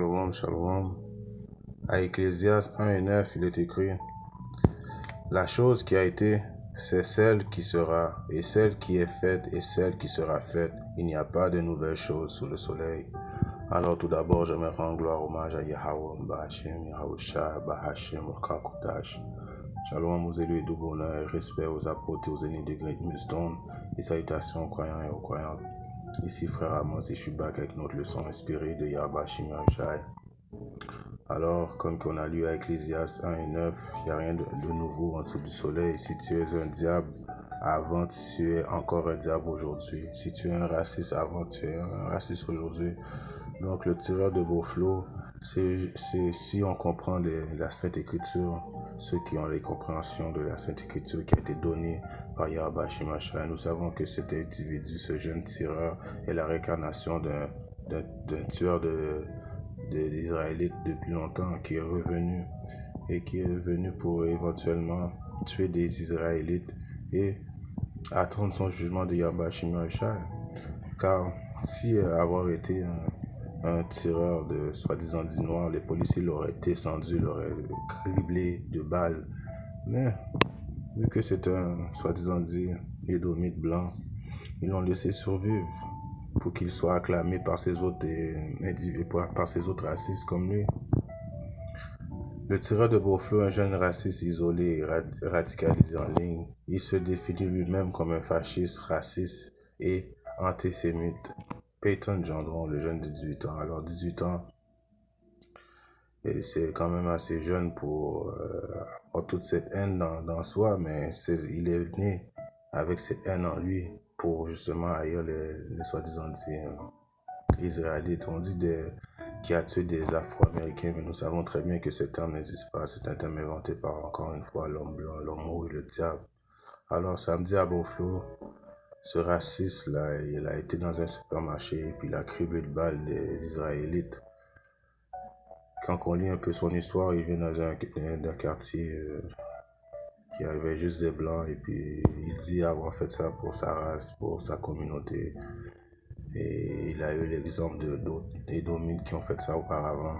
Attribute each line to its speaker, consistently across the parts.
Speaker 1: Shalom, shalom. À Ecclésiaste 1 et 9, il est écrit: La chose qui a été, c'est celle qui sera, et celle qui est faite est celle qui sera faite. Il n'y a pas de nouvelles choses sous le soleil. Alors tout d'abord, j'aimerais rendre gloire, hommage à Yahweh, Bahashem, Yahusha, Bahashem, Kakudash. Shalom aux élus et de bonheur, respect aux apôtres et aux ennemis de Great Millstone, et salutations aux croyants et aux croyantes. Ici, frère Amos, et je suis back avec notre leçon inspirée de Yahbashim Yahushai. Alors, comme qu'on a lu à Ecclésiaste 1 et 9, il n'y a rien de nouveau en dessous du soleil. Si tu es un diable avant, tu es encore un diable aujourd'hui. Si tu es un raciste avant, tu es un raciste aujourd'hui. Donc, le tireur de Beauflot, c'est si on comprend la Sainte Écriture, ceux qui ont les compréhensions de la Sainte Écriture qui a été donnée par Yahweh Shemashah, nous savons que cet individu, ce jeune tireur, est la réincarnation d'un tueur des Israélites depuis longtemps qui est revenu et qui est venu pour éventuellement tuer des Israélites et attendre son jugement de Yahweh Shemashah. Car si avoir été un tireur de soi-disant dit noir, les policiers l'auraient descendu, l'auraient criblé de balles. Mais vu que c'est un soi-disant dit édomite blanc, ils l'ont laissé survivre pour qu'il soit acclamé par ses autres par ses autres racistes comme lui. Le tireur de Beauflot, un jeune raciste isolé et radicalisé en ligne, il se définit lui-même comme un fasciste, raciste et antisémite. Peyton Gendron, le jeune de 18 ans. Alors 18 ans, et c'est quand même assez jeune pour avoir toute cette haine dans soi, mais il est né avec cette haine en lui pour justement haïr les soi-disant Israélites. On dit qui a tué des Afro-Américains, mais nous savons très bien que ce terme n'existe pas. C'est un terme inventé par, encore une fois, l'homme blanc, l'homme rouge, le diable. Alors samedi à Beauflot, ce raciste-là, il a été dans un supermarché et puis il a criblé de balles des Israélites. Quand on lit un peu son histoire, il vient d'un quartier qui avait juste des blancs et puis il dit avoir fait ça pour sa race, pour sa communauté. Et il a eu l'exemple d'autres édomites qui ont fait ça auparavant.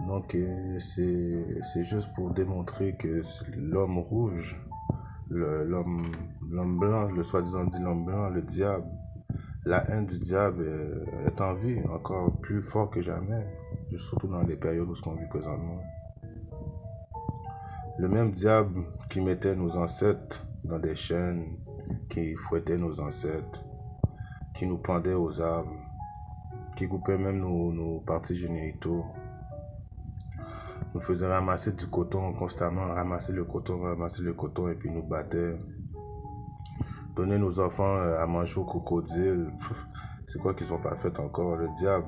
Speaker 1: Donc c'est juste pour démontrer que l'homme rouge, l'homme blanc, le soi-disant dit l'homme blanc, le diable, la haine du diable est en vie, encore plus fort que jamais, surtout dans les périodes où ce qu'on vit présentement. Le même diable qui mettait nos ancêtres dans des chaînes, qui fouettait nos ancêtres, qui nous pendait aux arbres, qui coupait même nos parties génitaux, nous faisait ramasser du coton constamment, ramasser le coton et puis nous battait. Donner nos enfants à manger aux crocodiles, c'est quoi qu'ils n'ont pas fait encore, le diable.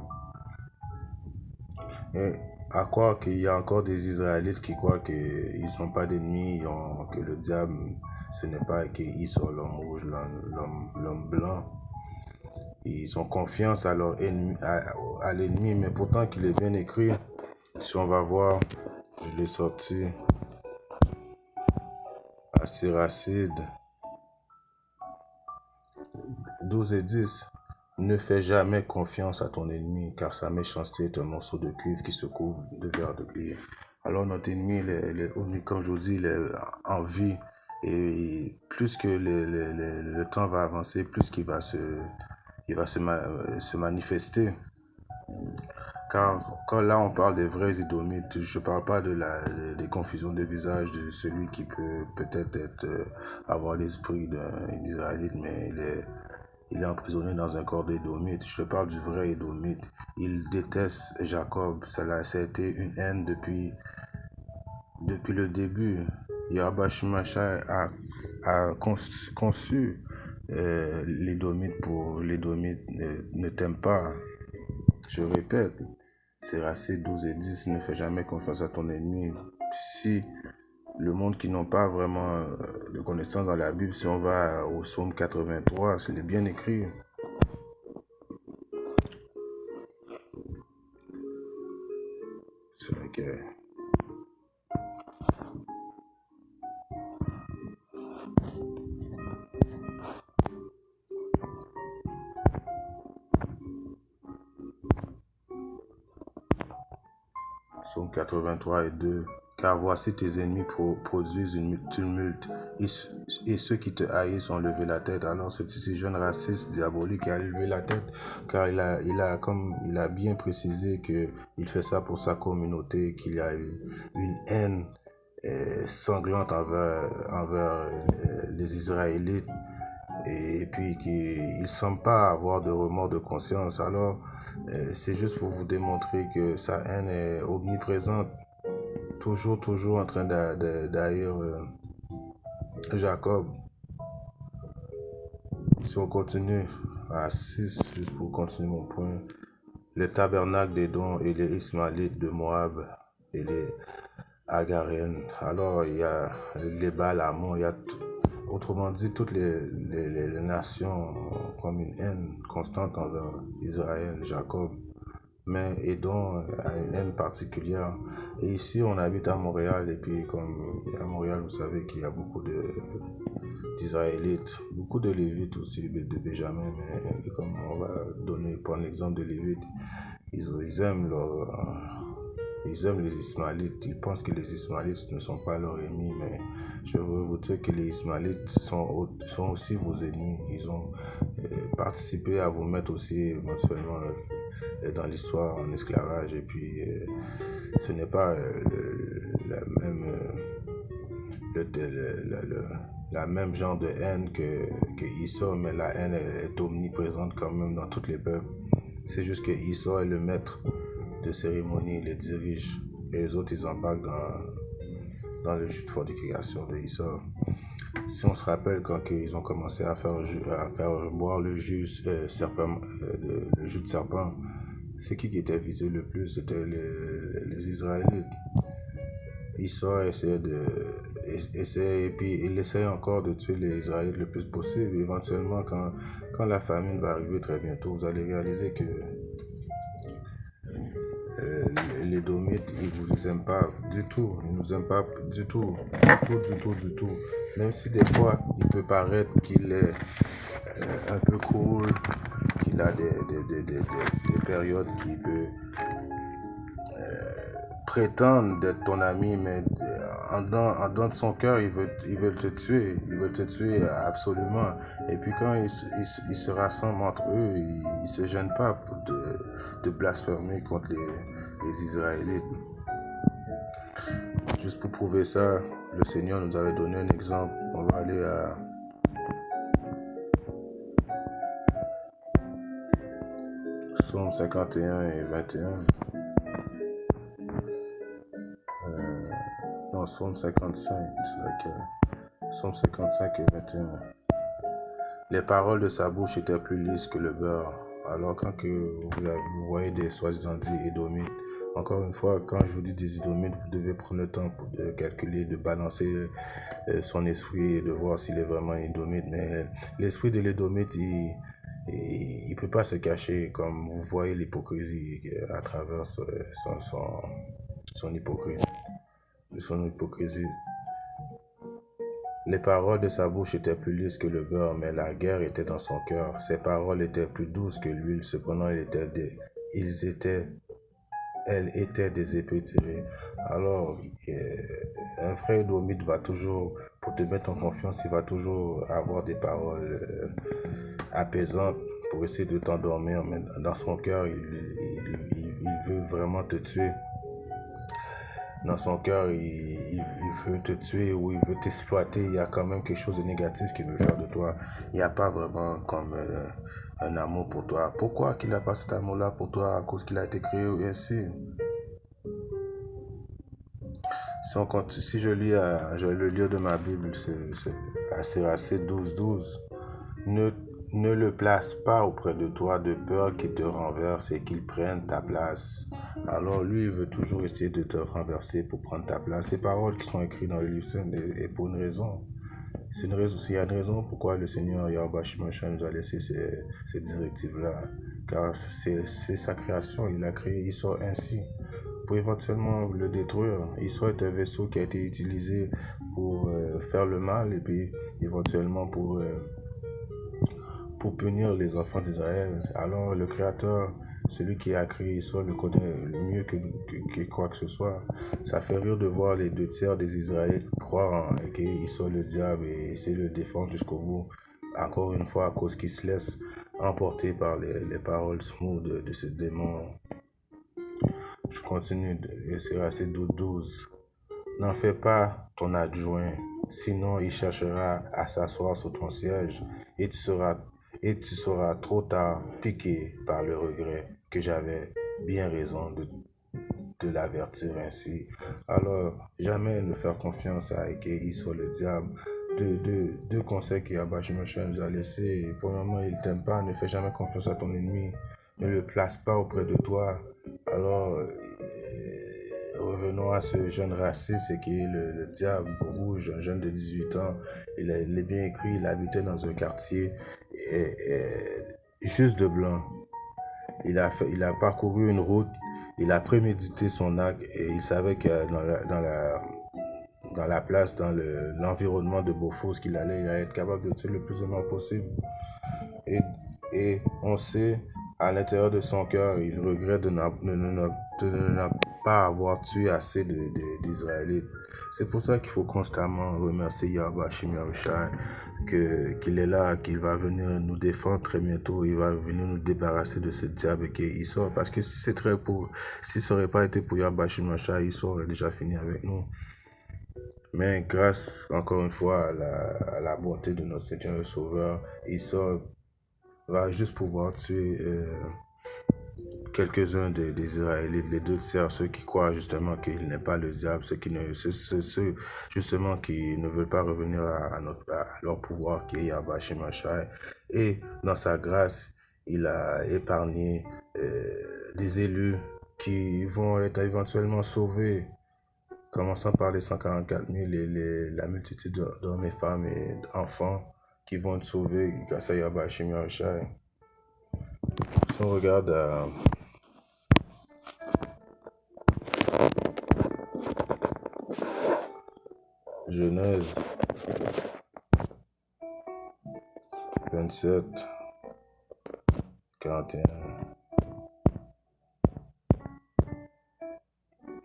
Speaker 1: Et à croire qu'il y a encore des Israélites qui croient qu'ils n'ont pas d'ennemis, que le diable, ce n'est pas qu'ils sont l'homme rouge, l'homme blanc. Ils ont confiance à leur ennemi, à l'ennemi, mais pourtant qu'il est bien écrit. Si on va voir, je l'ai sorti à Siracide 12 et 10. Ne fais jamais confiance à ton ennemi, car sa méchanceté est un morceau de cuivre qui se couvre de verre de glier. Alors notre ennemi, comme je vous dis, il est en vie. Et plus que le temps va avancer, plus qu'il va se manifester. Car quand là on parle des vrais Édomites, je ne parle pas des confusions de visage de celui qui peut-être avoir l'esprit d'un Israélite, mais il est emprisonné dans un corps d'Édomite. Je te parle du vrai Édomite. Il déteste Jacob. Ça a été une haine depuis le début. Yahweh Shemashah a conçu l'Édomite pour l'Édomite ne t'aime pas. Je répète, Siracide 12 et 10, ne fais jamais confiance à ton ennemi. Si le monde qui n'ont pas vraiment de connaissances dans la Bible, si on va au psaume 83, c'est bien écrit. C'est vrai que... Psaume 83 et 2. Car voici tes ennemis produisent une tumulte, et ceux qui te haïssent ont levé la tête. Alors ce petit jeune raciste diabolique a levé la tête, car il a bien précisé qu'il fait ça pour sa communauté, qu'il a une haine sanglante envers les Israélites, et puis qu'il ne semble pas avoir de remords de conscience. Alors c'est juste pour vous démontrer que sa haine est omniprésente, toujours en train d'haïr Jacob. Si on continue à 6, juste pour continuer mon point, les tabernacles d'Édom et les Ismaélites de Moab et les Agaréennes. Alors il y a les Baal Ammon, il y a autrement dit toutes les nations ont comme une haine constante envers Israël, Jacob. Mais Édom a une haine particulière. Et ici, on habite à Montréal, et puis comme à Montréal, vous savez qu'il y a beaucoup d'Israélites, beaucoup de Lévites aussi, de Benjamin, mais comme on va prendre l'exemple de Lévites, ils aiment les Ismaélites. Ils pensent que les Ismaélites ne sont pas leurs ennemis, mais je veux vous dire que les Ismaélites sont aussi vos ennemis. Ils ont participé à vous mettre aussi éventuellement dans l'histoire en esclavage, et puis ce n'est pas la même genre de haine que Esau, mais la haine est omniprésente quand même dans tous les peuples. C'est juste que Esau est le maître de cérémonie, il les dirige, et les autres ils embarquent dans le jus de fortification de Esau. Si on se rappelle quand ils ont commencé à faire boire le jus de serpent, c'est qui était visé le plus? C'était les Israélites. Esau essayait, et puis il essaye encore de tuer les Israélites le plus possible. Éventuellement, quand la famine va arriver très bientôt, vous allez réaliser que les Édomites, ils ne vous aiment pas du tout. Ils ne nous aiment pas du tout. Du tout. Même si des fois, il peut paraître qu'il est un peu cool, qu'il a des périodes qui peut prétendre d'être ton ami, mais en dedans de son cœur, ils veulent te tuer. Ils veulent te tuer absolument. Et puis quand ils se rassemblent entre eux, ils ne se gênent pas de blasphémer contre les Israélites. Juste pour prouver ça, le Seigneur nous avait donné un exemple. On va aller à Psaume 51 et 21. Non, Psaume 55. Psaume 55 et 21. Les paroles de sa bouche étaient plus lisses que le beurre. Alors quand vous voyez des soi-disant dits Édomites, encore une fois, quand je vous dis des Édomites, vous devez prendre le temps de calculer, de balancer son esprit et de voir s'il est vraiment Édomite. Mais l'esprit de l'Édomite, il ne peut pas se cacher, comme vous voyez l'hypocrisie à travers son hypocrisie. Les paroles de sa bouche étaient plus lisses que le beurre, mais la guerre était dans son cœur. Ses paroles étaient plus douces que l'huile, cependant elles étaient des épées tirées. Alors, un vrai Édomite va toujours, pour te mettre en confiance, il va toujours avoir des paroles apaisantes pour essayer de t'endormir, mais dans son cœur, il veut vraiment te tuer. Dans son cœur, il veut te tuer ou il veut t'exploiter. Il y a quand même quelque chose de négatif qu'il veut faire de toi. Il n'y a pas vraiment comme un amour pour toi. Pourquoi qu'il n'a pas cet amour-là pour toi? À cause qu'il a été créé ainsi. Si je lis le livre de ma Bible, c'est assez 12. Ne le place pas auprès de toi de peur qu'il te renverse et qu'il prenne ta place. Alors lui, il veut toujours essayer de te renverser pour prendre ta place. Ces paroles qui sont écrites dans le livre saint est pour une raison. Il y a une raison pourquoi le Seigneur Yahweh Shemashah nous a laissé ces directives-là. Car c'est sa création, il a créé Esau ainsi, pour éventuellement le détruire. Esau est un vaisseau qui a été utilisé pour faire le mal et puis éventuellement pour punir les enfants d'Israël. Alors le Créateur celui qui a créé Esau le connaît le mieux que quoi que ce soit. Ça fait rire de voir les 2 tiers des Israélites croire en qu'Esau le diable et essayer de le défendre jusqu'au bout. Encore une fois, à cause qu'ils se laissent emporter par les paroles smooth de ce démon. Je continue, et c'est assez 12. N'en fais pas ton adjoint, sinon il cherchera à s'asseoir sur ton siège et tu seras trop tard piqué par le regret que j'avais bien raison de l'avertir ainsi. Alors, jamais ne faire confiance à Eke soit le diable. Deux conseils qu'Yahweh Shemeshai nous a laissés. Premièrement, il ne t'aime pas, ne fais jamais confiance à ton ennemi. Ne le place pas auprès de toi. Alors, revenons à ce jeune raciste qui est le diable rouge, un jeune de 18 ans. Il est bien écrit, il habitait dans un quartier juste de blanc. Il a parcouru une route, il a prémédité son acte et il savait que dans la place, dans l'environnement de Beaufort, qu'il allait être capable de tuer le plus de monde possible. Et on sait, à l'intérieur de son cœur, il regrette de ne pas avoir tué assez d'Israélites. C'est pour ça qu'il faut constamment remercier Yahweh Shemeshai, qu'il est là, qu'il va venir nous défendre très bientôt. Il va venir nous débarrasser de ce diable qui est Esau. Parce que si ça n'aurait pas été pour Yahweh Shemeshai, Esau aurait déjà fini avec nous. Mais grâce, encore une fois, à la bonté de notre Seigneur et Sauveur, Esau va juste pouvoir tuer quelques-uns des Israélites, les 2 tiers, ceux qui croient justement qu'il n'est pas le diable, ceux justement qui ne veulent pas revenir à leur pouvoir qui est Yahweh Shemeshai. Et dans sa grâce, il a épargné des élus qui vont être éventuellement sauvés, commençant par les 144 000 et la multitude d'hommes et femmes et d'enfants qui vont être sauvés grâce à Yahweh Shemeshai. Si on regarde Genèse 27, 41.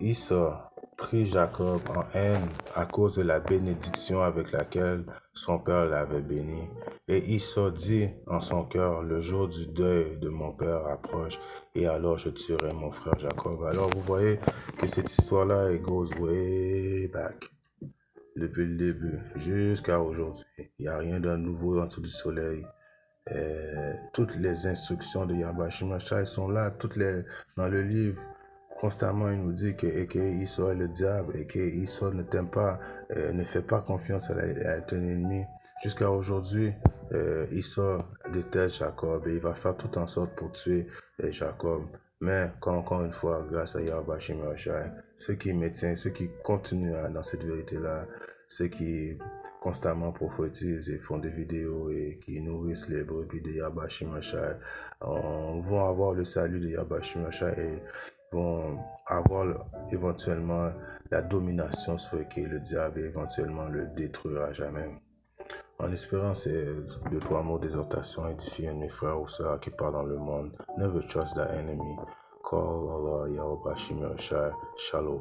Speaker 1: Esau prit Jacob en haine à cause de la bénédiction avec laquelle son père l'avait béni. Et Esau dit en son cœur, le jour du deuil de mon père approche, et alors je tuerai mon frère Jacob. Alors vous voyez que cette histoire-là, it goes way back. Depuis le début jusqu'à aujourd'hui. Il n'y a rien de nouveau en dessous du soleil. Toutes les instructions de Yahweh Shemeshai sont là, dans le livre. Constamment, il nous dit que Esau est le diable et que Esau ne t'aime pas, ne fait pas confiance à ton ennemi. Jusqu'à aujourd'hui, Esau déteste Jacob et il va faire tout en sorte pour tuer Jacob. Mais encore une fois, grâce à Yahweh Shemeshai, ceux qui maintiennent, ceux qui continuent dans cette vérité-là, ceux qui constamment prophétisent et font des vidéos et qui nourrissent les brebis de Yahweh Shemeshai, vont avoir le salut de Yahweh Shemeshai et vont avoir éventuellement la domination sur le diable et éventuellement le détruire à jamais. En espérant ces 2-3 mots d'exhortation édifiant mes frères ou sœurs qui partent dans le monde. Never trust the enemy. Call Allah Yahweh Shemeshai. Shalom.